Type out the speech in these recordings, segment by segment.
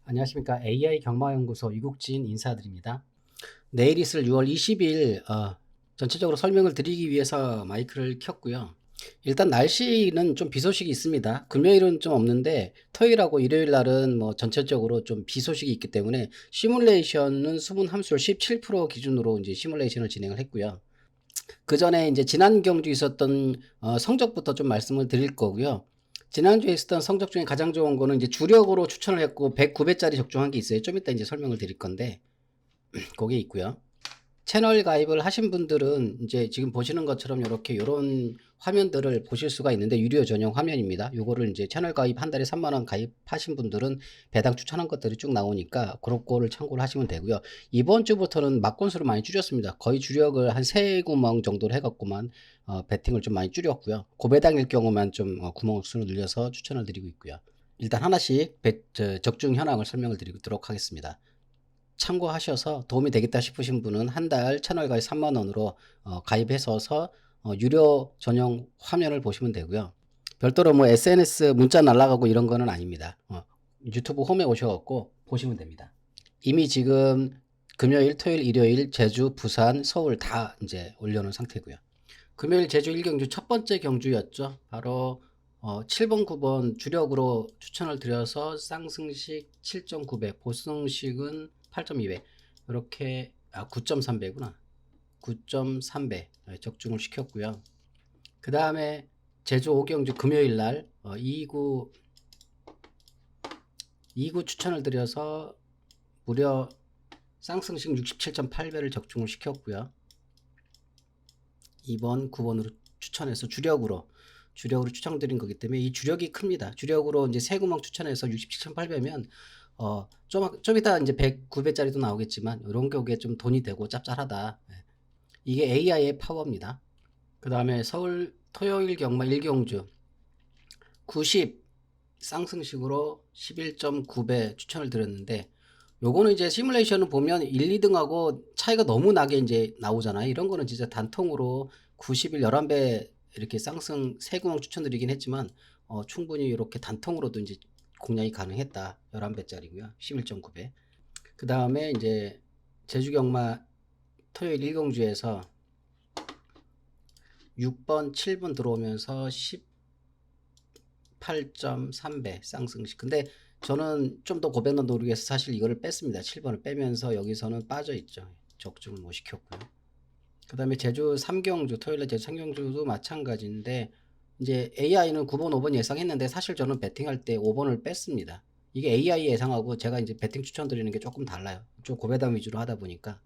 안녕하십니까. AI 경마연구소 이국진 인사드립니다. 내일 있을 6월 20일 전체적으로 설명을 드리기 위해서 마이크를 켰고요. 일단 날씨는 좀 비 소식이 있습니다. 금요일은 좀 없는데 토요일하고 일요일 날은 뭐 전체적으로 좀 비 소식이 있기 때문에 시뮬레이션은 수분 함수율 17% 기준으로 이제 시뮬레이션을 진행을 했고요. 그 전에 이제 지난 경주 있었던 성적부터 좀 말씀을 드릴 거고요. 지난주에 있었던 성적 중에 가장 좋은 거는 이제 주력으로 추천을 했고 109배짜리 적중한 게 있어요. 좀 이따 이제 설명을 드릴 건데 그게 있고요. 채널 가입을 하신 분들은 이제 지금 보시는 것처럼 이렇게 요런 화면들을 보실 수가 있는데 유료 전용 화면입니다. 요거를 이제 채널 가입 한 달에 3만원 가입하신 분들은 배당 추천한 것들이 쭉 나오니까 그런 거를 참고를 하시면 되고요. 이번 주부터는 막권수를 많이 줄였습니다. 거의 주력을 한 3구멍 정도로 해갖고만 배팅을 좀 많이 줄였고요. 고배당일 경우만 좀 구멍 수를 늘려서 추천을 드리고 있고요. 일단 하나씩 적중 현황을 설명을 드리도록 하겠습니다. 참고하셔서 도움이 되겠다 싶으신 분은 한 달 채널 가입 3만원으로 가입해서 유료 전용 화면을 보시면 되고요. 별도로 뭐 SNS 문자 날라가고 이런 거는 아닙니다. 유튜브 홈에 오셔갖고 보시면 됩니다. 이미 지금 금요일, 토요일, 일요일 제주, 부산, 서울 다 이제 올려놓은 상태고요. 금요일 제주 1경주 첫 번째 경주였죠. 바로 7번, 9번 주력으로 추천을 드려서 쌍승식 7.9배, 보승식은 8.2배, 이렇게 9.3배구나. 9.3배 적중을 시켰고요. 그 다음에 제주 5경주 금요일 날 2구 추천을 드려서 무려 쌍승식 67.8배를 적중을 시켰고요. 2번, 9번으로 추천해서 주력으로 추천드린 거기 때문에 이 주력이 큽니다. 주력으로 이제 세 구멍 추천해서 67.8배면 좀 이따 이제 109배짜리도 나오겠지만 이런 경우에 좀 돈이 되고 짭짤하다. 이게 AI의 파워입니다. 그 다음에 서울 토요일 경마 1경주 90 쌍승식으로 11.9배 추천을 드렸는데 요거는 이제 시뮬레이션을 보면 1, 2등하고 차이가 너무 나게 이제 나오잖아요. 이런 거는 진짜 단통으로 90일 11배 이렇게 쌍승 세구멍 추천드리긴 했지만 충분히 이렇게 단통으로도 이제 공략이 가능했다. 11배짜리고요. 11.9배. 그 다음에 이제 제주경마 토요일 1경주에서 6번, 7번 들어오면서 18.3배 쌍승식. 근데 저는 좀 더 고배너 노리기 위해서 사실 이거를 뺐습니다. 7번을 빼면서 여기서는 빠져 있죠. 적중을 못 시켰고요. 그 다음에 제주 3경주, 토요일에 제주 3경주도 마찬가지인데, 이제 AI는 9번, 5번 예상했는데, 사실 저는 배팅할 때 5번을 뺐습니다. 이게 AI 예상하고 제가 이제 배팅 추천드리는 게 조금 달라요. 좀 고배당 위주로 하다 보니까.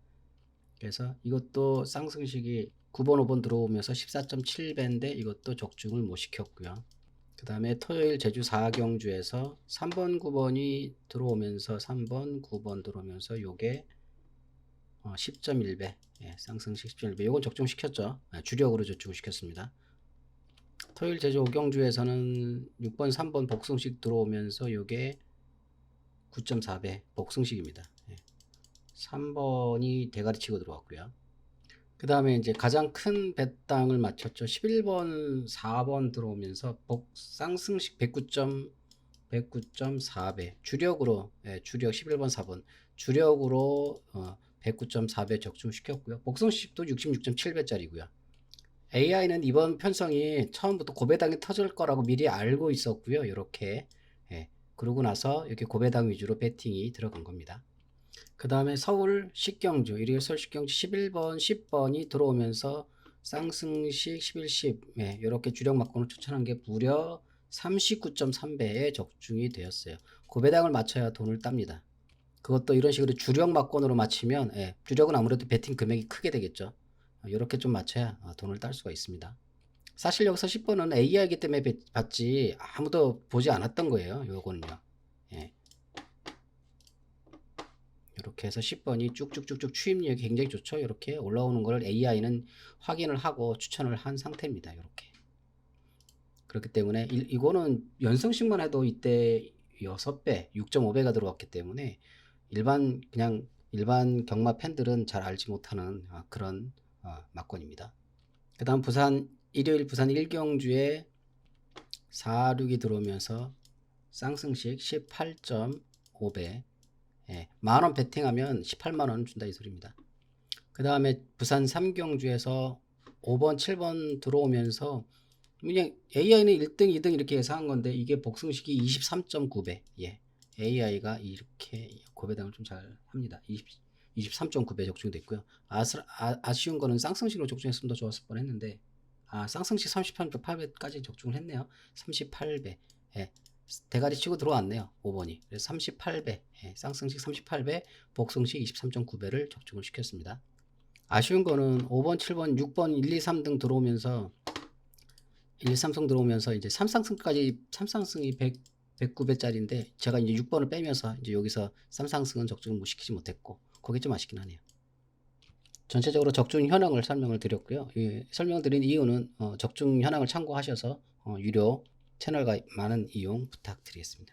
그래서 이것도 쌍승식이 9번, 5번 들어오면서 14.7배인데, 이것도 적중을 못 시켰고요. 그 다음에 토요일 제주 4경주에서 3번, 9번이 들어오면서 3번, 9번 들어오면서 요게 10.1배 쌍승식 10.1배 요건 적중시켰죠. 주력으로 적중시켰습니다. 토요일 제주 5경주에서는 6번, 3번 복승식 들어오면서 요게 9.4배 복승식입니다. 3번이 대가리 치고 들어왔고요. 그 다음에 이제 가장 큰 배당을 맞췄죠. 11번, 4번 들어오면서 쌍승식 109.4배 주력으로 주력 11번, 4번 주력으로 109.4배 적중시켰고요. 복성식도 66.7배짜리고요. AI는 이번 편성이 처음부터 고배당이 터질 거라고 미리 알고 있었고요. 이렇게 그러고 나서 이렇게 고배당 위주로 배팅이 들어간 겁니다. 그 다음에 서울 식경주, 일요일 서울 식경주 11번, 10번이 들어오면서 쌍승식 11, 10 이렇게 주력 막권을 추천한 게 무려 39.3배에 적중이 되었어요. 고배당을 맞춰야 돈을 땁니다. 그것도 이런 식으로 주력 막권으로 맞추면 주력은 아무래도 배팅 금액이 크게 되겠죠. 이렇게 좀 맞춰야 돈을 딸 수가 있습니다. 사실 여기서 10번은 AI이기 때문에 받지 아무도 보지 않았던 거예요. 요거는요. 이렇게 해서 10번이 쭉쭉쭉쭉 추입력이 굉장히 좋죠. 이렇게 올라오는 걸 AI는 확인을 하고 추천을 한 상태입니다. 이렇게. 그렇기 때문에 이거는 연성식만 해도 이때 6배, 6.5배가 들어왔기 때문에 그냥 일반 경마 팬들은 잘 알지 못하는 그런 막권입니다. 그 다음 일요일 부산 1경주에 4, 6이 들어오면서 쌍승식 18.5 5배. 예, 만원 베팅하면 18만원 준다 이 소리입니다. 그 다음에 부산 삼경주에서 5번, 7번 들어오면서 그냥 AI는 1등, 2등 이렇게 예상한 건데 이게 복승식이 23.9배. 예. AI가 이렇게 고배당을 좀 잘 합니다. 23.9배 적중됐고요. 아쉬운 거는 쌍승식으로 적중했으면 더 좋았을 뻔 했는데, 쌍승식 38.8배까지 적중을 했네요. 38배. 예. 대가리 치고 들어왔네요. 5번이. 그래서 38배. 예. 쌍승식 38배, 복승식 23.9배를 적중을 시켰습니다. 아쉬운 거는 5번, 7번, 6번, 1, 2, 3등 들어오면서 1, 2, 3등 들어오면서 이제 3상승이 109배짜리인데 제가 이제 6번을 빼면서 이제 여기서 3상승은 적중을 못 시키지 못했고 그게 좀 아쉽긴 하네요. 전체적으로 적중 현황을 설명을 드렸고요. 설명을 드린 이유는 적중 현황을 참고하셔서 유료 채널 가입 많은 이용 부탁드리겠습니다.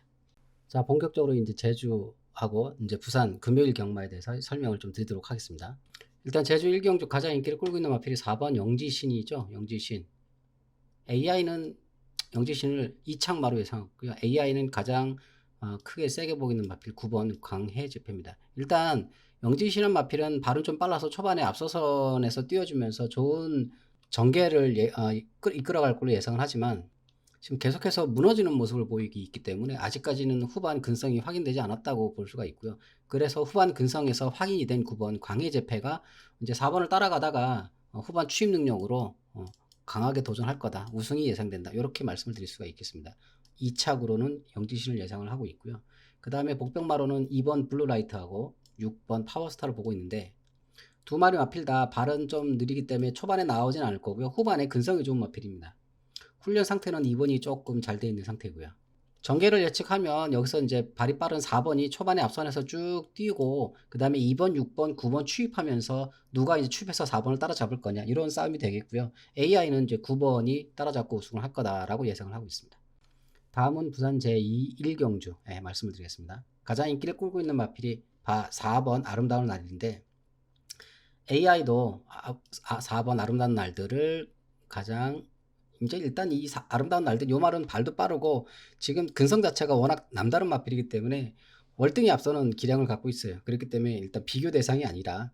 자, 본격적으로 이제 제주하고 이제 부산 금요일 경마에 대해서 설명을 좀 드리도록 하겠습니다. 일단 제주 1경주 가장 인기를 끌고 있는 마필이 4번 영지신이죠. 영지신. AI는 영지신을 이창마로 예상했고요. AI는 가장 크게 세게 보이는 마필 9번 광해제패입니다. 일단 영지신은 마필은 발은 좀 빨라서 초반에 앞서선에서 띄워주면서 좋은 전개를 이끌어갈 걸로 예상을 하지만 지금 계속해서 무너지는 모습을 보이기 있기 때문에 아직까지는 후반 근성이 확인되지 않았다고 볼 수가 있고요. 그래서 후반 근성에서 확인이 된 9번 광해제패가 이제 4번을 따라가다가 후반 추임 능력으로 강하게 도전할 거다. 우승이 예상된다. 이렇게 말씀을 드릴 수가 있겠습니다. 2착으로는 영지신을 예상을 하고 있고요. 그 다음에 복병마로는 2번 블루라이트하고 6번 파워스타를 보고 있는데 두 마리 마필 다 발은 좀 느리기 때문에 초반에 나오진 않을 거고요. 후반에 근성이 좋은 마필입니다. 훈련 상태는 2번이 조금 잘 돼 있는 상태고요. 전개를 예측하면 여기서 이제 발이 빠른 4번이 초반에 앞선에서 쭉 뛰고 그 다음에 2번, 6번, 9번 추입하면서 누가 이제 추입해서 4번을 따라잡을 거냐 이런 싸움이 되겠고요. AI는 이제 9번이 따라잡고 우승을 할 거다라고 예상을 하고 있습니다. 다음은 부산 제2 1경주 말씀을 드리겠습니다. 가장 인기를 끌고 있는 마필이 4번 아름다운 날인데 AI도 4번 아름다운 날들을 가장 이제 일단 이 아름다운 날들 요 말은 발도 빠르고 지금 근성 자체가 워낙 남다른 마필이기 때문에 월등히 앞서는 기량을 갖고 있어요. 그렇기 때문에 일단 비교 대상이 아니라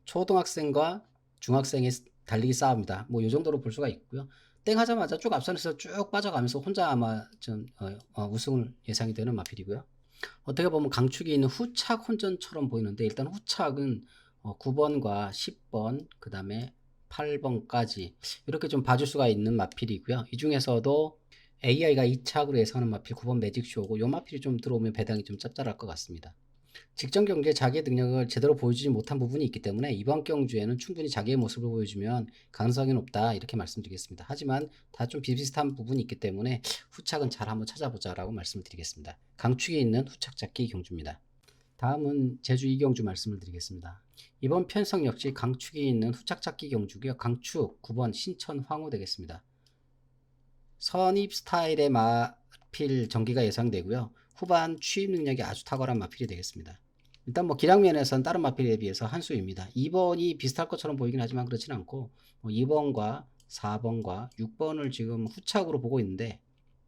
초등학생과 중학생의 달리기 싸움이다. 뭐 요 정도로 볼 수가 있고요. 땡 하자마자 쭉 앞선에서 쭉 빠져가면서 혼자 아마 좀 우승을 예상이 되는 마필이고요. 어떻게 보면 강축이 있는 후착 혼전처럼 보이는데 일단 후착은 9번과 10번 그 다음에 8번까지 이렇게 좀 봐줄 수가 있는 마필이고요. 이 중에서도 AI가 2착으로 예상하는 마필 9번 매직쇼고 이 마필이 좀 들어오면 배당이 좀 짭짤할 것 같습니다. 직전 경기에 자기의 능력을 제대로 보여주지 못한 부분이 있기 때문에 이번 경주에는 충분히 자기의 모습을 보여주면 가능성이 높다 이렇게 말씀드리겠습니다. 하지만 다 좀 비슷비슷한 부분이 있기 때문에 후착은 잘 한번 찾아보자 라고 말씀을 드리겠습니다. 강축에 있는 후착 잡기 경주입니다. 다음은 제주 2경주 말씀을 드리겠습니다. 이번 편성 역시 강축이 있는 후착 잡기 경주고요. 강축 9번 신천 황후 되겠습니다. 선입 스타일의 마필 전기가 예상되고요. 후반 취입 능력이 아주 탁월한 마필이 되겠습니다. 일단 뭐 기량면에서는 다른 마필에 비해서 한 수입니다. 2번이 비슷할 것처럼 보이긴 하지만 그렇지는 않고 2번과 4번과 6번을 지금 후착으로 보고 있는데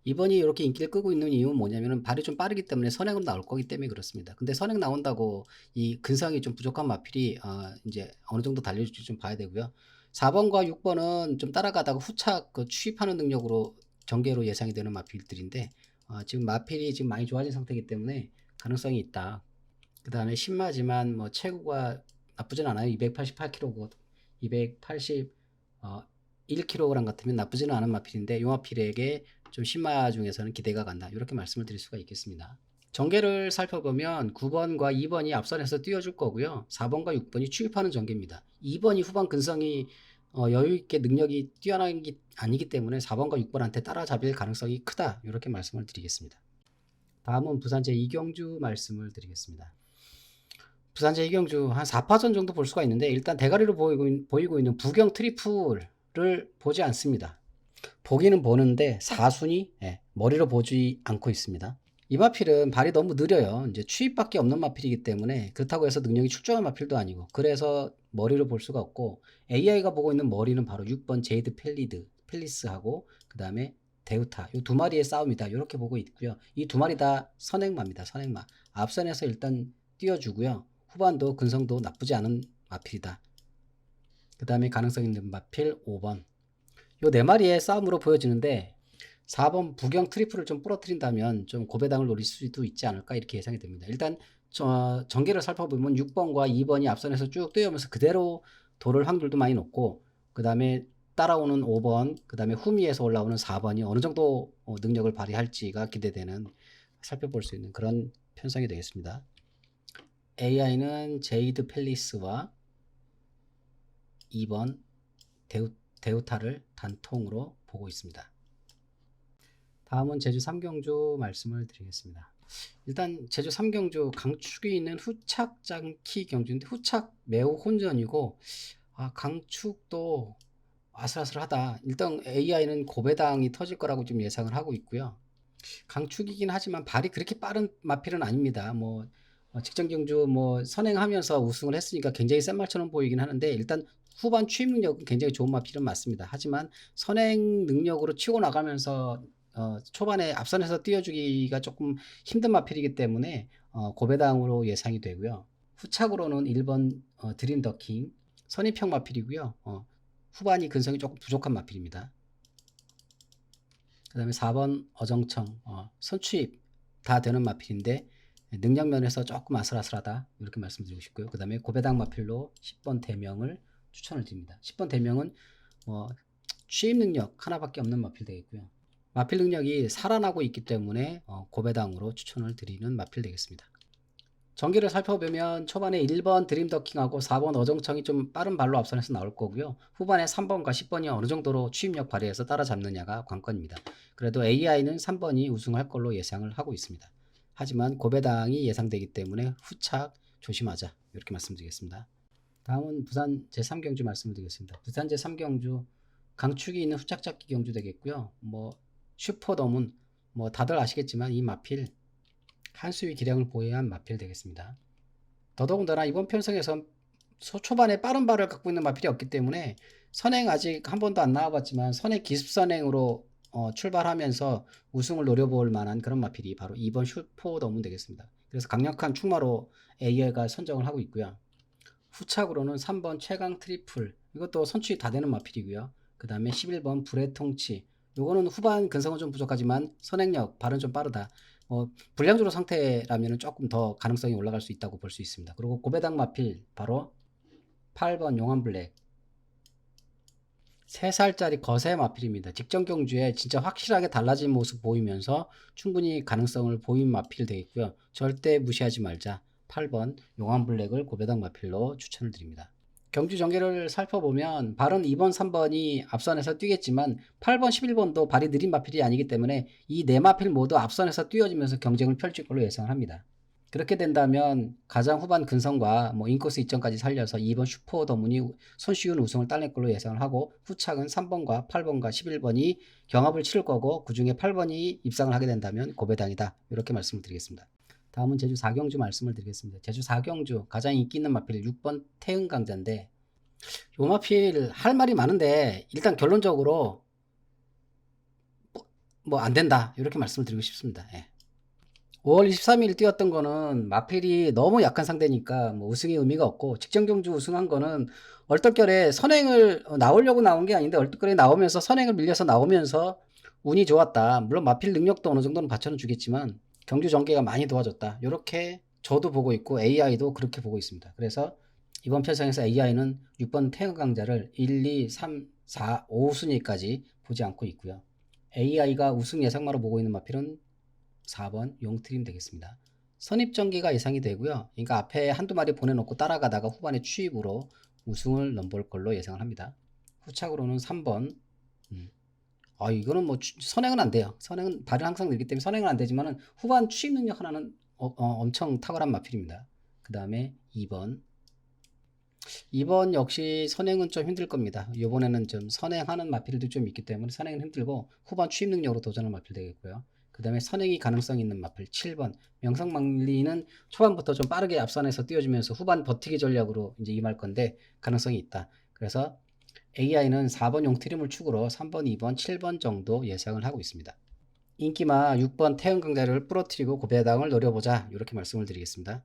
2번이 이렇게 인기를 끄고 있는 이유는 뭐냐면은 발이 좀 빠르기 때문에 선행으로 나올 거기 때문에 그렇습니다. 근데 선행 나온다고 이 근성이 좀 부족한 마필이 이제 어느 정도 달려줄지 좀 봐야 되고요. 4번과 6번은 좀 따라가다가 후착 취입하는 능력으로 전개로 예상이 되는 마필들인데 지금 마필이 지금 많이 좋아진 상태이기 때문에 가능성이 있다. 그 다음에 신마지만 뭐 체구가 나쁘진 않아요. 288kg, 281kg 같으면 나쁘지는 않은 마필인데 이 마필에게 좀 신마 중에서는 기대가 간다. 이렇게 말씀을 드릴 수가 있겠습니다. 전개를 살펴보면 9번과 2번이 앞선에서 띄워줄 거고요. 4번과 6번이 추입하는 전개입니다. 2번이 후반 근성이 여유있게 능력이 뛰어난 게 아니기 때문에 4번과 6번한테 따라잡힐 가능성이 크다. 이렇게 말씀을 드리겠습니다. 다음은 부산 제2경주 말씀을 드리겠습니다. 부산 제2경주 한 4파전 정도 볼 수가 있는데 일단 대가리로 보이고 있는 부경 트리플을 보지 않습니다. 보기는 보는데 4순위 머리로 보지 않고 있습니다. 이 마필은 발이 너무 느려요. 이제 추입밖에 없는 마필이기 때문에 그렇다고 해서 능력이 출중한 마필도 아니고 그래서 머리로 볼 수가 없고 AI가 보고 있는 머리는 바로 6번 제이드 펠리스하고 그 다음에 대우타 이 두 마리의 싸움이다 이렇게 보고 있고요. 이 두 마리 다 선행마입니다. 선행마. 앞선에서 일단 띄워주고요. 후반도 근성도 나쁘지 않은 마필이다. 그 다음에 가능성 있는 마필 5번. 요 네 마리의 싸움으로 보여지는데 4번 부경 트리플을 좀 부러뜨린다면 좀 고배당을 노릴 수도 있지 않을까 이렇게 예상이 됩니다. 일단 전개를 살펴보면 6번과 2번이 앞선에서 쭉 뛰어오면서 그대로 돌을 확률도 많이 높고 그 다음에 따라오는 5번 그 다음에 후미에서 올라오는 4번이 어느 정도 능력을 발휘할지가 기대되는 살펴볼 수 있는 그런 편성이 되겠습니다. AI는 제이드 팰리스와 2번 데우타를 단통으로 보고 있습니다. 다음은 제주 3경주 말씀을 드리겠습니다. 일단 제주 3경주 강축이 있는 후착장키 경주인데 후착 매우 혼전이고 강축도 아슬아슬하다. 일단 AI는 고배당이 터질 거라고 좀 예상을 하고 있고요. 강축이긴 하지만 발이 그렇게 빠른 마필은 아닙니다. 직전 경주 선행하면서 우승을 했으니까 굉장히 센 말처럼 보이긴 하는데 일단 후반 취입 능력은 굉장히 좋은 마필은 맞습니다. 하지만 선행 능력으로 치고 나가면서 초반에 앞선에서 띄워주기가 조금 힘든 마필이기 때문에 고배당으로 예상이 되고요. 후착으로는 1번 드림 더킹 선입형 마필이고요. 후반이 근성이 조금 부족한 마필입니다. 그 다음에 4번 어정청 선취입 다 되는 마필인데 능력 면에서 조금 아슬아슬하다 이렇게 말씀드리고 싶고요. 그 다음에 고배당 마필로 10번 대명을 추천을 드립니다. 10번 대명은 취입 능력 하나밖에 없는 마필 되겠고요. 마필 능력이 살아나고 있기 때문에 고배당으로 추천을 드리는 마필 되겠습니다. 전기를 살펴보면 초반에 1번 드림더킹하고 4번 어정청이 좀 빠른 발로 앞선에서 나올 거고요. 후반에 3번과 10번이 어느 정도로 취입력 발휘해서 따라잡느냐가 관건입니다. 그래도 AI는 3번이 우승할 걸로 예상을 하고 있습니다. 하지만 고배당이 예상되기 때문에 후착 조심하자 이렇게 말씀드리겠습니다. 다음은 부산 제3경주 말씀을 드리겠습니다. 부산 제3경주 강축이 있는 후착잡기 경주 되겠고요. 슈퍼덤은 다들 아시겠지만 이 마필 한수위 기량을 보유한 마필 되겠습니다. 더더군다나 이번 편성에선 초반에 빠른 발을 갖고 있는 마필이 없기 때문에 선행 아직 한 번도 안 나와봤지만 선행 기습선행으로 출발하면서 우승을 노려볼 만한 그런 마필이 바로 2번 슈퍼덤은 되겠습니다. 그래서 강력한 충마로 AI가 선정을 하고 있고요. 후착으로는 3번 최강 트리플 이것도 선출이 다 되는 마필이고요. 그 다음에 11번 불의 통치 요거는 후반 근성은 좀 부족하지만 선행력 발은 좀 빠르다. 불량주로 상태라면 조금 더 가능성이 올라갈 수 있다고 볼 수 있습니다. 그리고 고배당 마필 바로 8번 용암블랙 3살짜리 거세 마필입니다. 직전 경주에 진짜 확실하게 달라진 모습 보이면서 충분히 가능성을 보인 마필 되겠고요. 절대 무시하지 말자. 8번 용암블랙을 고배당 마필로 추천을 드립니다. 경주 전개를 살펴보면 발은 2번, 3번이 앞선에서 뛰겠지만 8번, 11번도 발이 느린 마필이 아니기 때문에 이 네 마필 모두 앞선에서 뛰어지면서 경쟁을 펼칠 걸로 예상을 합니다. 그렇게 된다면 가장 후반 근성과 인코스 이점까지 살려서 2번 슈퍼더문이 손쉬운 우승을 따낼 걸로 예상을 하고 후착은 3번과 8번과 11번이 경합을 치를 거고 그 중에 8번이 입상을 하게 된다면 고배당이다 이렇게 말씀을 드리겠습니다. 다음은 제주 4경주 말씀을 드리겠습니다. 제주 4경주 가장 인기 있는 마필 6번 태흥강자인데 요 마필 할 말이 많은데 일단 결론적으로 안 된다 이렇게 말씀을 드리고 싶습니다. 5월 23일 뛰었던 거는 마필이 너무 약한 상대니까 우승의 의미가 없고 직전 경주 우승한 거는 얼떨결에 선행을 나오려고 나온 게 아닌데 얼떨결에 나오면서 선행을 밀려서 나오면서 운이 좋았다. 물론 마필 능력도 어느 정도는 받쳐는 주겠지만 경주 전개가 많이 도와줬다. 이렇게 저도 보고 있고 AI도 그렇게 보고 있습니다. 그래서 이번 편성에서 AI는 6번 태극강자를 1, 2, 3, 4, 5순위까지 보지 않고 있고요. AI가 우승 예상마로 보고 있는 마필은 4번 용트림 되겠습니다. 선입전개가 예상이 되고요. 그러니까 앞에 한두 마리 보내놓고 따라가다가 후반에 취입으로 우승을 넘볼 걸로 예상을 합니다. 후착으로는 3번 이거는 선행은 안 돼요. 선행은 발은 항상 늘기 때문에 선행은 안 되지만은 후반 취입 능력 하나는 엄청 탁월한 마필입니다. 그 다음에 2번 역시 선행은 좀 힘들 겁니다. 이번에는 좀 선행하는 마필도 좀 있기 때문에 선행은 힘들고 후반 취입 능력으로 도전하는 마필 되겠고요. 그 다음에 선행이 가능성 있는 마필 7번 명성망리는 초반부터 좀 빠르게 앞선에서 띄워주면서 후반 버티기 전략으로 이제 임할 건데 가능성이 있다. 그래서 AI는 4번 용트림을 축으로 3번, 2번, 7번 정도 예상을 하고 있습니다. 인기마 6번 태음강자를 부러뜨리고 고배당을 노려보자 이렇게 말씀을 드리겠습니다.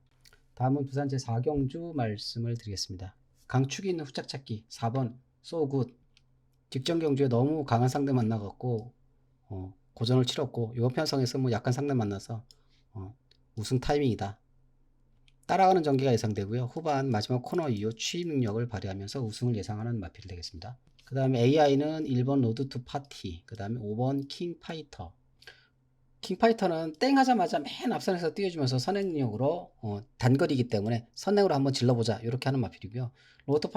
다음은 부산 제4경주 말씀을 드리겠습니다. 강축이 있는 후짝 찾기 4번 소굿. 직전 경주에 너무 강한 상대 만나갖고 고전을 치렀고 이번 편성에서 뭐 약간 상대 만나서 우승 타이밍이다. 따라가는 전개가 예상되고요. 후반 마지막 코너 이후 추입 능력을 발휘하면서 우승을 예상하는 마필이 되겠습니다. 그 다음에 AI는 1번 로드 투 파티, 그 다음에 5번 킹파이터. 킹파이터는 땡 하자마자 맨 앞선에서 뛰어주면서 선행력으로 단거리이기 때문에 선행으로 한번 질러보자 이렇게 하는 마필이고요. 로드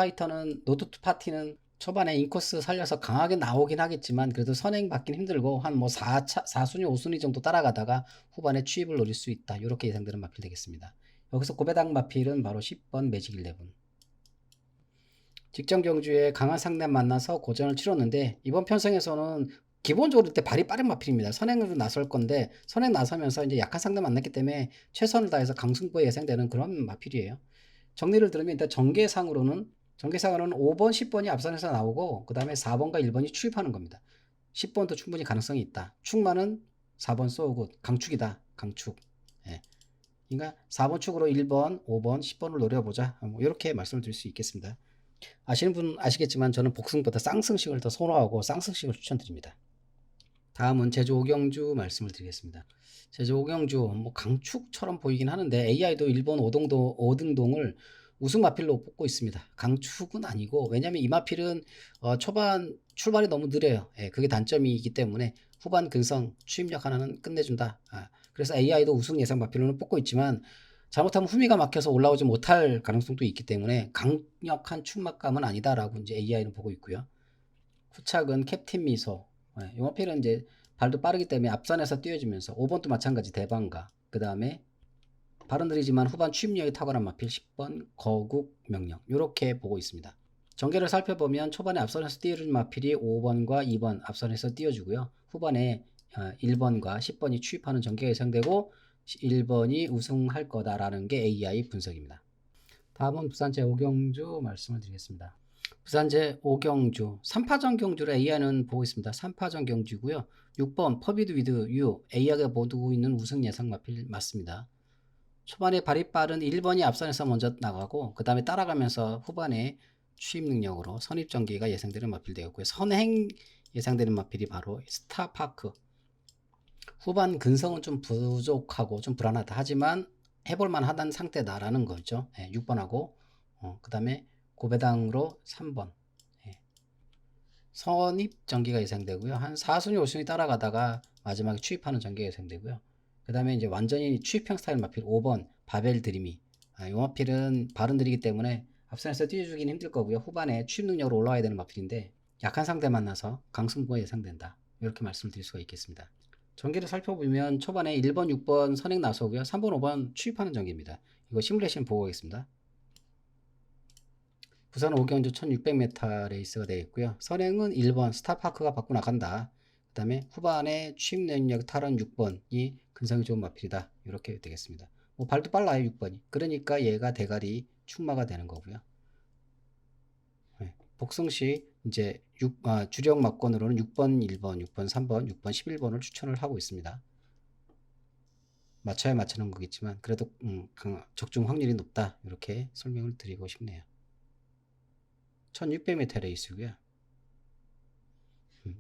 투 파티는 초반에 인코스 살려서 강하게 나오긴 하겠지만 그래도 선행 받긴 힘들고 한 뭐 4순위 5순위 정도 따라가다가 후반에 추입을 노릴 수 있다 이렇게 예상되는 마필 되겠습니다. 여기서 고배당 마필은 바로 10번 매직 11. 직전 경주에 강한 상대 만나서 고전을 치렀는데 이번 편성에서는 기본적으로 이때 발이 빠른 마필입니다. 선행으로 나설 건데 선행 나서면서 이제 약한 상대 만났기 때문에 최선을 다해서 강승부에 예상되는 그런 마필이에요. 정리를 들으면 일단 전개상으로는 5번, 10번이 앞선에서 나오고 그 다음에 4번과 1번이 추입하는 겁니다. 10번도 충분히 가능성이 있다. 축마는 4번 쏘고 강축이다. 강축. 예. 그러니까 4번 축으로 1번, 5번, 10번을 노려보자. 뭐 이렇게 말씀을 드릴 수 있겠습니다. 아시는 분 아시겠지만 저는 복승보다 쌍승식을 더 선호하고 쌍승식을 추천드립니다. 다음은 제주 오경주 말씀을 드리겠습니다. 제주 오경주 뭐 강축처럼 보이긴 하는데 AI도 일본 5등동을 우승 마필로 뽑고 있습니다. 강축은 아니고 왜냐하면 이 마필은 초반 출발이 너무 느려요. 예, 그게 단점이기 때문에 후반 근성 추임력 하나는 끝내준다. 그래서 AI도 우승 예상 마필로는 뽑고 있지만 잘못하면 후미가 막혀서 올라오지 못할 가능성도 있기 때문에 강력한 축막감은 아니다라고 이제 AI는 보고 있고요. 후착은 캡틴 미소. 이 마필은 이제 발도 빠르기 때문에 앞선에서 뛰어주면서 5번도 마찬가지 대방가. 그 다음에 발은 느리지만 후반 추임력이 탁월한 마필 10번 거국 명령 이렇게 보고 있습니다. 전개를 살펴보면 초반에 앞선에서 뛰어준 마필이 5번과 2번 앞선에서 뛰어주고요. 후반에 1번과 10번이 추입하는 전개가 예상되고 1번이 우승할 거다라는 게 AI 분석입니다. 다음은 부산 제5경주 말씀을 드리겠습니다. 부산 제5경주 3파전 경주를 AI는 보고 있습니다. 3파전 경주고요. 6번 퍼비드 위드 유 AI가 보고 있는 우승 예상 마필 맞습니다. 초반에 발이 빠른 1번이 앞선에서 먼저 나가고 그 다음에 따라가면서 후반에 추입 능력으로 선입 전개가 예상되는 마필 되었고요. 선행 예상되는 마필이 바로 스타파크. 후반 근성은 좀 부족하고 좀 불안하다 하지만 해볼만 하다는 상태다라는 거죠. 6번하고 그 다음에 고배당으로 3번 선입 전개가 예상되고요. 한 4순위 5순위 따라가다가 마지막에 추입하는 전개가 예상되고요. 그 다음에 이제 완전히 추입형 스타일 마필 5번 바벨 드림이 이 마필은 발은 느리기 때문에 앞선에서 뛰어주기는 힘들 거고요. 후반에 추입 능력으로 올라와야 되는 마필인데 약한 상대 만나서 강승부가 예상된다. 이렇게 말씀을 드릴 수가 있겠습니다. 전개를 살펴보면 초반에 1번, 6번 선행 나서고요. 3번, 5번 추입하는 전개입니다. 이거 시뮬레이션 보고 가겠습니다. 부산 오경주 1600m 레이스가 되어 있고요. 선행은 1번 스타파크가 받고 나간다. 그 다음에 후반에 추입 능력 탈환 6번이 근성이 좋은 마필이다. 이렇게 되겠습니다. 뭐 발도 빨라요 6번이. 그러니까 얘가 대가리 축마가 되는 거고요. 복승시 이제 주력 막권으로는 6번 1번, 6번 3번, 6번 11번을 추천을 하고 있습니다. 맞춰야 맞추는 거겠지만 그래도 적중 확률이 높다. 이렇게 설명을 드리고 싶네요. 1600m 레이스고요.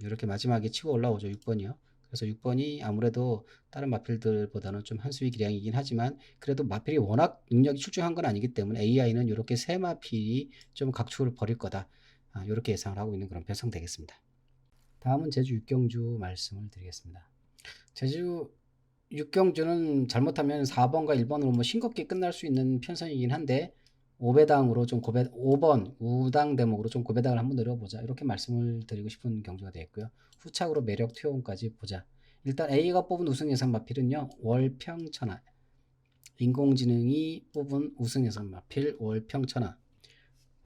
이렇게 마지막에 치고 올라오죠. 6번이요. 그래서 6번이 아무래도 다른 마필들보다는 좀 한 수위 기량이긴 하지만 그래도 마필이 워낙 능력이 출중한 건 아니기 때문에 AI는 이렇게 세 마필이 좀 각축을 벌일 거다. 이렇게 예상을 하고 있는 그런 편성 되겠습니다. 다음은 제주 육경주 말씀을 드리겠습니다. 제주 육경주는 잘못하면 4번과 1번으로 뭐 싱겁게 끝날 수 있는 편성이긴 한데 5배당으로 좀 5번 우당 대목으로 좀 고배당을 한번 노려보자 이렇게 말씀을 드리고 싶은 경주가 되겠고요. 후착으로 매력 투여까지 보자. 일단 A가 뽑은 우승 예상 마필은요. 월평천하 인공지능이 뽑은 우승 예상 마필 월평천하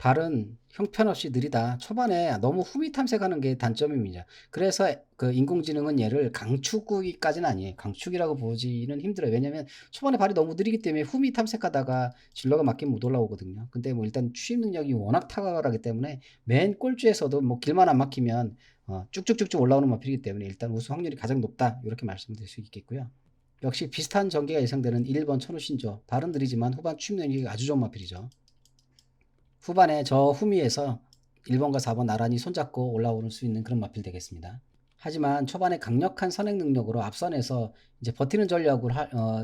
발은 형편없이 느리다. 초반에 너무 후미 탐색하는 게 단점입니다. 그래서 그 인공지능은 얘를 강축이까지는 아니에요. 강축이라고 보지는 힘들어요. 왜냐면 초반에 발이 너무 느리기 때문에 후미 탐색하다가 진로가 맞게 못 올라오거든요. 근데 뭐 일단 추입 능력이 워낙 탁월하기 때문에 맨 꼴찌에서도 뭐 길만 안 막히면 쭉쭉쭉쭉 올라오는 마필이기 때문에 일단 우승 확률이 가장 높다. 이렇게 말씀드릴 수 있겠고요. 역시 비슷한 전개가 예상되는 1번 천우신조. 발은 느리지만 후반 추입 능력이 아주 좋은 마필이죠. 후반에 저 후미에서 1번과 4번 나란히 손잡고 올라올 수 있는 그런 마필 되겠습니다. 하지만 초반에 강력한 선행 능력으로 앞선에서 이제 버티는 전략으로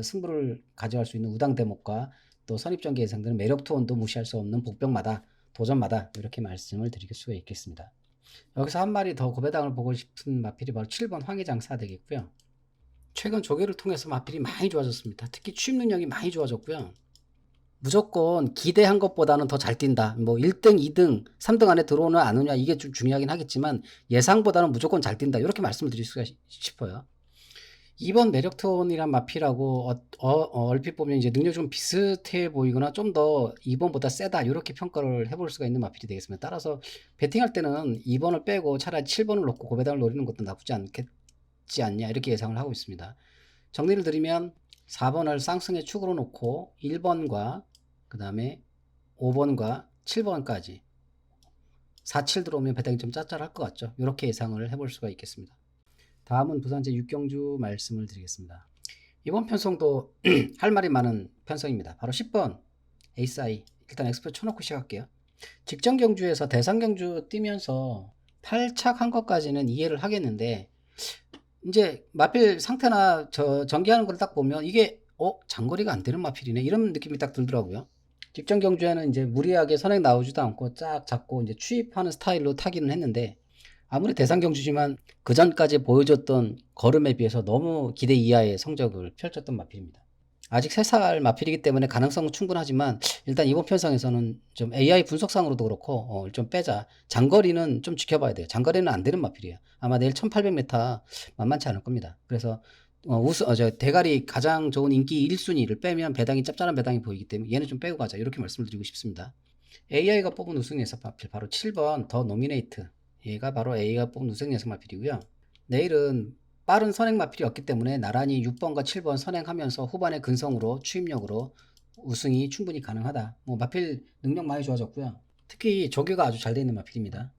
승부를 가져갈 수 있는 우당 대목과 또 선입전개 예상되는 매력 투혼도 무시할 수 없는 복병마다 도전마다 이렇게 말씀을 드릴 수가 있겠습니다. 여기서 한 마리 더 고배당을 보고 싶은 마필이 바로 7번 황해장사 되겠고요. 최근 조교를 통해서 마필이 많이 좋아졌습니다. 특히 추입 능력이 많이 좋아졌고요. 무조건 기대한 것보다는 더 잘 뛴다. 뭐 1등, 2등, 3등 안에 들어오느냐 안 오느냐 이게 좀 중요하긴 하겠지만 예상보다는 무조건 잘 뛴다. 이렇게 말씀을 드릴 수가 싶어요. 2번 매력톤이란 마필하고 얼핏 보면 이제 능력이 좀 비슷해 보이거나 좀 더 2번보다 세다 이렇게 평가를 해볼 수가 있는 마필이 되겠습니다. 따라서 배팅할 때는 2번을 빼고 차라리 7번을 놓고 고배당을 노리는 것도 나쁘지 않겠지 않냐 이렇게 예상을 하고 있습니다. 정리를 드리면 4번을 쌍승의 축으로 놓고 1번과 그 다음에 5번과 7번까지 4, 7 들어오면 배당이 좀 짭짤할 것 같죠. 이렇게 예상을 해볼 수가 있겠습니다. 다음은 부산 제6경주 말씀을 드리겠습니다. 이번 편성도 할 말이 많은 편성입니다. 바로 10번 에이스아이. 일단 엑스표 쳐놓고 시작할게요. 직전 경주에서 대상 경주 뛰면서 8착 한 것까지는 이해를 하겠는데 이제 마필 상태나 전개하는 걸 딱 보면 이게 장거리가 안 되는 마필이네 이런 느낌이 딱 들더라고요. 직전 경주에는 이제 무리하게 선행 나오지도 않고 쫙 잡고 이제 추입하는 스타일로 타기는 했는데 아무리 대상 경주지만 그 전까지 보여줬던 걸음에 비해서 너무 기대 이하의 성적을 펼쳤던 마필입니다. 아직 3살 마필이기 때문에 가능성은 충분하지만 일단 이번 편성에서는 좀 AI 분석상으로도 그렇고 좀 빼자. 장거리는 좀 지켜봐야 돼요. 장거리는 안 되는 마필이에요. 아마 내일 1800m 만만치 않을 겁니다. 그래서 대가리 가장 좋은 인기 1순위를 빼면 배당이 짭짤한 배당이 보이기 때문에 얘는 좀 빼고 가자 이렇게 말씀을 드리고 싶습니다. AI가 뽑은 우승 예상 마필 바로 7번 더 노미네이트. 얘가 바로 AI가 뽑은 우승 예상 마필이고요. 내일은 빠른 선행 마필이었기 때문에 나란히 6번과 7번 선행하면서 후반에 근성으로 추입력으로 우승이 충분히 가능하다. 뭐 마필 능력 많이 좋아졌고요. 특히 조교가 아주 잘 돼 있는 마필입니다.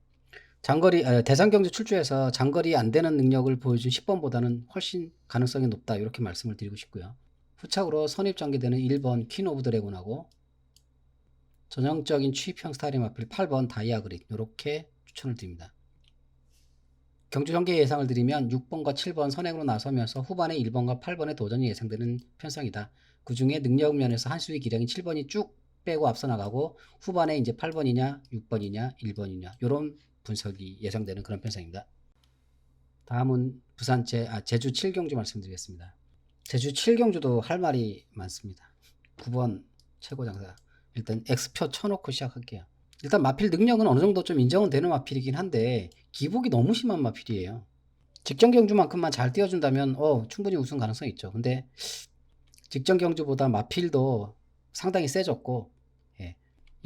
대상 경주 출주해서 장거리 안 되는 능력을 보여준 10번보다는 훨씬 가능성이 높다. 이렇게 말씀을 드리고 싶고요. 후착으로 선입 전개되는 1번 퀸 오브 드래곤하고 전형적인 추입형 스타일의 마필 8번 다이아 그릿 이렇게 추천을 드립니다. 경주 전개 예상을 드리면 6번과 7번 선행으로 나서면서 후반에 1번과 8번의 도전이 예상되는 편성이다. 그 중에 능력 면에서 한수위 기량이 7번이 쭉 빼고 앞서 나가고 후반에 이제 8번이냐 6번이냐 1번이냐 이런 분석이 예상되는 그런 편성입니다. 다음은 제주 7경주 말씀드리겠습니다. 제주 7경주도 할 말이 많습니다. 9번 최고 장사. 일단 X표 쳐놓고 시작할게요. 일단 마필 능력은 어느 정도 좀 인정은 되는 마필이긴 한데 기복이 너무 심한 마필이에요. 직전 경주만큼만 잘 뛰어준다면 충분히 우승 가능성이 있죠. 근데 직전 경주보다 마필도 상당히 세졌고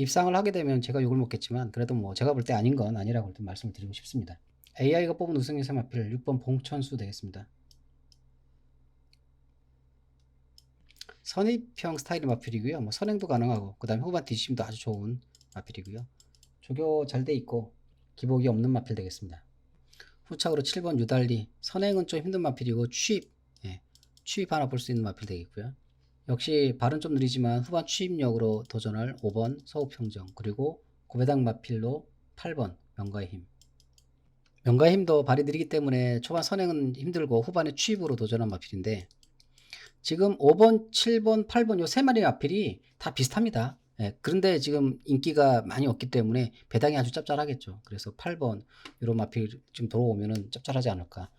입상을 하게 되면 제가 욕을 먹겠지만 그래도 뭐 제가 볼 때 아닌 건 아니라고 좀 말씀을 드리고 싶습니다. AI가 뽑은 우승 예상 마필 6번 봉천수 되겠습니다. 선입형 스타일의 마필이고요. 뭐 선행도 가능하고 그 다음에 후반 뒤심도 아주 좋은 마필이고요. 조교 잘 돼 있고 기복이 없는 마필 되겠습니다. 후착으로 7번 유달리. 선행은 좀 힘든 마필이고 추입 하나 볼 수 있는 마필 되겠고요. 역시 발은 좀 느리지만 후반 추입력으로 도전할 5번 서우평정 그리고 고배당 마필로 8번 명가의 힘. 명가의 힘도 발이 느리기 때문에 초반 선행은 힘들고 후반에 추입으로 도전한 마필인데 지금 5번, 7번, 8번 요 세 마리 마필이 다 비슷합니다. 그런데 지금 인기가 많이 없기 때문에 배당이 아주 짭짤하겠죠. 그래서 8번 이런 마필 좀 들어오면은 짭짤하지 않을까.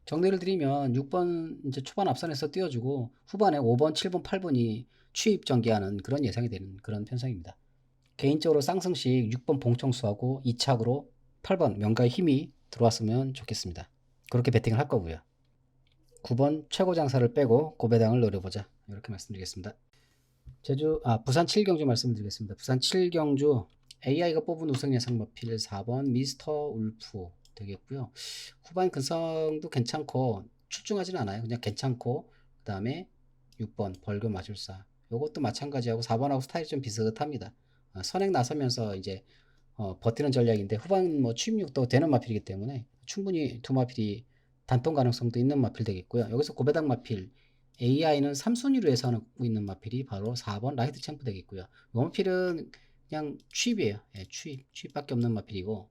정리를 드리면 6번 이제 초반 앞선에서 띄워주고 후반에 5번, 7번, 8번이 추입 전개하는 그런 예상이 되는 그런 편성입니다. 개인적으로 쌍승식 6번 봉청수하고 2착으로 8번 명가의 힘이 들어왔으면 좋겠습니다. 그렇게 배팅을 할 거고요. 9번 최고 장사를 빼고 고배당을 노려보자. 이렇게 말씀드리겠습니다. 부산 7경주 말씀을 드리겠습니다. 부산 7경주 AI가 뽑은 우승 예상 마필 4번 미스터 울프 되겠고요. 후반 근성도 괜찮고 출중하진 않아요. 그냥 괜찮고 그 다음에 6번 벌금 마술사 요것도 마찬가지하고 4번하고 스타일이 좀 비슷합니다. 선행 나서면서 이제 버티는 전략인데 후반 뭐 취입력도 되는 마필이기 때문에 충분히 두 마필이 단통 가능성도 있는 마필 되겠고요. 여기서 고배당 마필 AI는 3순위로 예상하고 있는 마필이 바로 4번 라이트 챔프 되겠고요. 이 마필은 그냥 취입이에요. 예, 취입밖에 없는 마필이고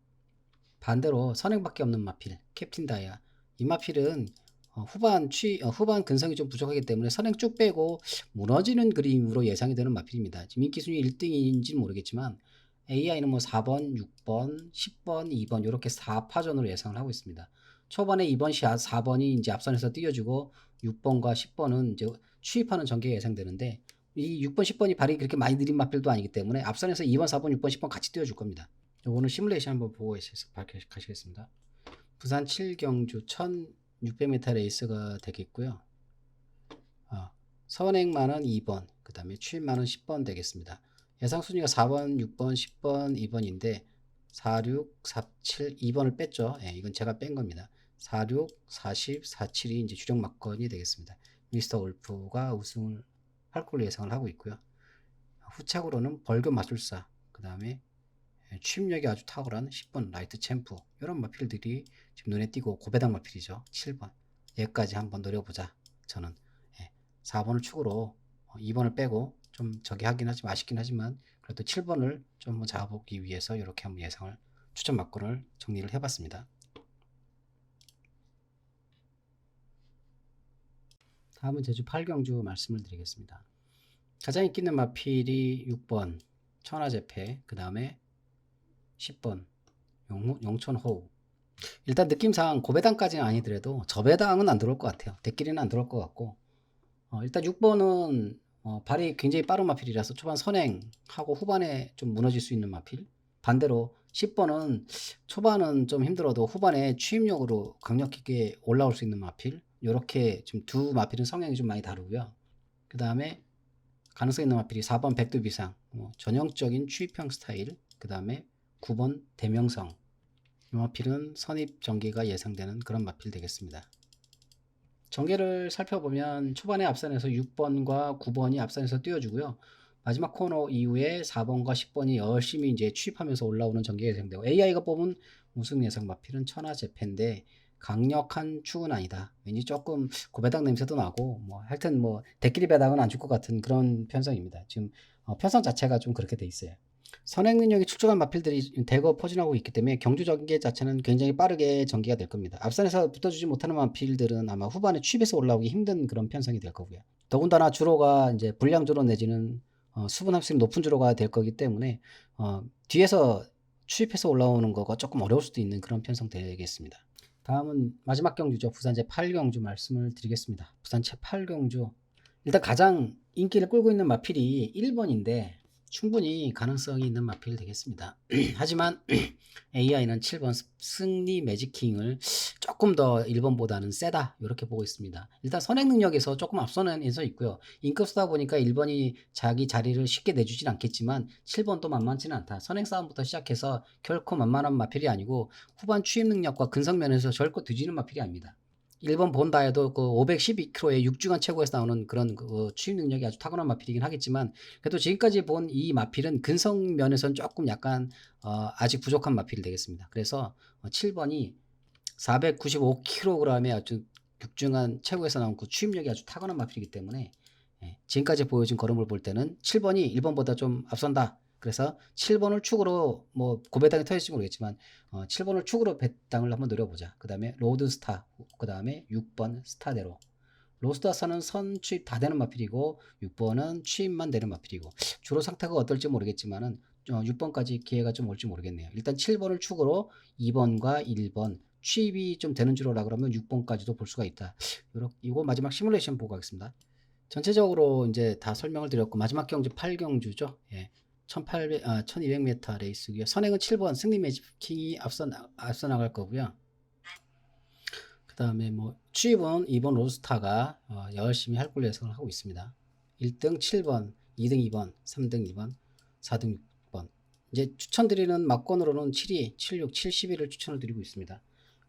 반대로 선행밖에 없는 마필 캡틴 다이아 이 마필은 후반 근성이 좀 부족하기 때문에 선행 쭉 빼고 무너지는 그림으로 예상이 되는 마필입니다. 지금 인기 순위 1등인지는 모르겠지만 AI는 뭐 4번, 6번, 10번, 2번 이렇게 4파전으로 예상을 하고 있습니다. 초반에 2번, 4번이 이제 앞선에서 뛰어주고 6번과 10번은 이제 추입하는 전개가 예상되는데 이 6번, 10번이 발이 그렇게 많이 느린 마필도 아니기 때문에 앞선에서 2번, 4번, 6번, 10번 같이 뛰어줄 겁니다. 요거는 시뮬레이션 한번 보고 가시겠습니다. 부산 7경주 1600m 레이스가 되겠고요. 선행만은 2번, 그 다음에 추입만은 10번 되겠습니다. 예상 순위가 4번, 6번, 10번, 2번인데 4, 6, 4, 7, 2번을 뺐죠. 예, 이건 제가 뺀 겁니다. 4, 6, 40, 4, 7이 이제 주력 막건이 되겠습니다. 미스터 울프가 우승을 할 걸로 예상을 하고 있고요. 후착으로는 벌금 마술사, 그 다음에 취입력이 아주 탁월한 10번 라이트 챔프 이런 마필들이 지금 눈에 띄고 고배당 마필이죠. 7번 얘까지 한번 노려보자. 저는 4번을 축으로 2번을 빼고 좀 저기 하긴 하지만 아쉽긴 하지만 그래도 7번을 좀 한번 잡아보기 위해서 이렇게 한번 예상을 추천 막건을 정리를 해봤습니다. 다음은 제주 8경주 말씀을 드리겠습니다. 가장 인기 있는 마필이 6번 천하제패, 그 다음에 10번 용천호우. 일단 느낌상 고배당까지는 아니더라도 저배당은 안 들어올 것 같아요. 대끼리는 안 들어올 것 같고 일단 6번은 발이 굉장히 빠른 마필이라서 초반 선행하고 후반에 좀 무너질 수 있는 마필. 반대로 10번은 초반은 좀 힘들어도 후반에 추입력으로 강력하게 올라올 수 있는 마필. 이렇게 좀 두 마필은 성향이 좀 많이 다르고요. 그 다음에 가능성 있는 마필이 4번 백두비상, 전형적인 추입형 스타일. 그 다음에 9번 대명성. 이 마필은 선입 전개가 예상되는 그런 마필 되겠습니다. 전개를 살펴보면 초반에 앞선에서 6번과 9번이 앞선에서 뛰어주고요. 마지막 코너 이후에 4번과 10번이 열심히 이제 취입하면서 올라오는 전개가 예상되고 AI가 뽑은 우승 예상 마필은 천하제패인데 강력한 축은 아니다. 왠지 조금 고배당 냄새도 나고 뭐 하여튼 뭐 대끼리 배당은 안 줄 것 같은 그런 편성입니다. 지금 편성 자체가 좀 그렇게 돼 있어요. 선행 능력이 출중한 마필들이 대거 포진하고 있기 때문에 경주 전개 자체는 굉장히 빠르게 전개가 될 겁니다. 앞선에서 붙어주지 못하는 마필들은 아마 후반에 취입해서 올라오기 힘든 그런 편성이 될 거고요. 더군다나 주로가 이제 불량 주로 내지는 수분 함수이 높은 주로가 될 거기 때문에 뒤에서 취입해서 올라오는 거가 조금 어려울 수도 있는 그런 편성 되겠습니다. 다음은 마지막 경주죠. 부산 제8경주 말씀을 드리겠습니다. 부산 제8경주 일단 가장 인기를 끌고 있는 마필이 1번인데 충분히 가능성이 있는 마필 되겠습니다. 하지만 AI는 7번 승리 매직킹을 조금 더 1번보다는 세다 이렇게 보고 있습니다. 일단 선행 능력에서 조금 앞서는 에서 있고요. 인급 쓰다 보니까 1번이 자기 자리를 쉽게 내주진 않겠지만 7번도 만만치는 않다. 선행 싸움부터 시작해서 결코 만만한 마필이 아니고 후반 추입 능력과 근성 면에서 결코 뒤지는 마필이 아닙니다. 1번 본다 해도 그 512km의 6주간 최고에서 나오는 그런 그 추입 능력이 아주 탁월한 마필이긴 하겠지만 그래도 지금까지 본 이 마필은 근성 면에서는 조금 약간 아직 부족한 마필이 되겠습니다. 그래서 7번이 495kg의 아주 6주간 최고에서 나온 그 추입력이 아주 탁월한 마필이기 때문에 지금까지 보여준 걸음을 볼 때는 7번이 1번보다 좀 앞선다. 그래서 7번을 축으로 뭐 고배당이 터질지 모르겠지만 7번을 축으로 배당을 한번 노려보자. 그 다음에 로드스타, 그 다음에 6번 스타대로. 로스타사는 선 추입 다 되는 마필이고 6번은 추입만 되는 마필이고 주로 상태가 어떨지 모르겠지만은 6번까지 기회가 좀 올지 모르겠네요. 일단 7번을 축으로 2번과 1번 추입이 좀 되는 주로라 그러면 6번까지도 볼 수가 있다. 이거 마지막 시뮬레이션 보고 가겠습니다. 전체적으로 이제 다 설명을 드렸고 마지막 경주 8경주죠. 예. 1200m 레이스고요. 선행은 7번 승리 매직킹이 앞서 나갈 거고요. 그 다음에 뭐 추입은 2번 로스타가 열심히 할 걸로 예상을 하고 있습니다. 1등 7번, 2등 2번, 3등 2번, 4등 6번 이제 추천드리는 막권으로는 72, 76, 71을 추천을 드리고 있습니다.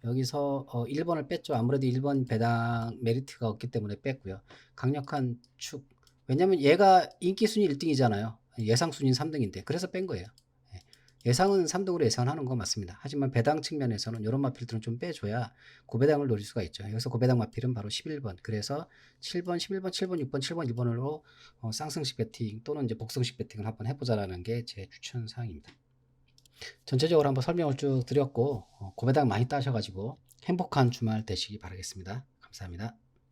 여기서 1번을 뺐죠. 아무래도 1번 배당 메리트가 없기 때문에 뺐고요. 강력한 축. 왜냐면 얘가 인기 순위 1등이잖아요. 예상 순위는 3등인데. 그래서 뺀 거예요. 예. 예상은 3등으로 예상하는 건 맞습니다. 하지만 배당 측면에서는 이런 마필들은 좀 빼줘야 고배당을 노릴 수가 있죠. 여기서 고배당 마필은 바로 11번. 그래서 7번, 11번, 7번, 6번, 7번, 2번으로 쌍승식 배팅 또는 이제 복승식 배팅을 한번 해보자라는 게 제 추천 사항입니다. 전체적으로 한번 설명을 쭉 드렸고 고배당 많이 따셔가지고 행복한 주말 되시기 바라겠습니다. 감사합니다.